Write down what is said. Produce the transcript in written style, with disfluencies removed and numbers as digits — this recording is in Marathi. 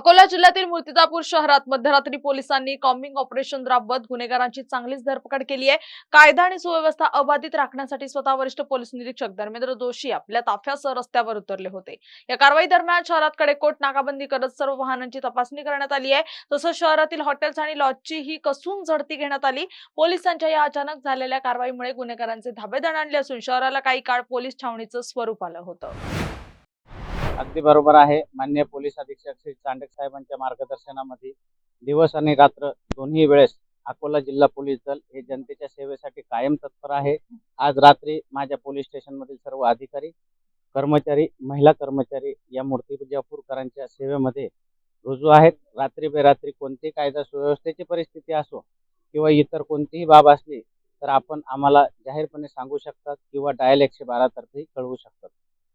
अकोला जिल्ह्यातील मूर्तिजापूर शहरात मध्यरात्री पोलिसांनी कॉम्बिंग ऑपरेशन राबवत गुन्हेगारांची चांगलीच धरपकड केली आहे। कायदा आणि सुव्यवस्था अबाधित राखण्यासाठी स्वतः वरिष्ठ पोलीस निरीक्षक धर्मेंद्र जोशी आपल्या ताफ्यासह रस्त्यावर उतरले होते। या कारवाई दरम्यान शहरात कडेकोट नाकाबंदी करत सर्व वाहनांची तपासणी करण्यात आली आहे। तसंच शहरातील हॉटेल्स आणि लॉजची ही कसून झडती घेण्यात आली। पोलिसांच्या या अचानक झालेल्या कारवाईमुळे गुन्हेगारांचे धाबे दणाणले असून शहराला काही काळ पोलीस छावणीचं स्वरूप आलं होतं। अगदी बरोबर आहे। माननीय पोलीस अधीक्षक श्री चांडक साहेबांच्या मार्गदर्शनामध्ये दिवस आणि रात्र दोन्ही वेळेस अकोला जिल्हा पोलीस दल हे जनतेच्या सेवेसाठी कायम तत्पर आहे। आज रात्री माझ्या पोलीस स्टेशनमधील सर्व अधिकारी, कर्मचारी, महिला कर्मचारी या मूर्तिजापूरकरांच्या सेवेमध्ये रुजू आहेत। रात्री बेरात्री कोणतीही कायदा सुव्यवस्थेची परिस्थिती असो किंवा इतर कोणतीही बाब असली तर आपण आम्हाला जाहीरपणे सांगू शकतात किंवा डायल 112 तर्फे कळवू शकतात।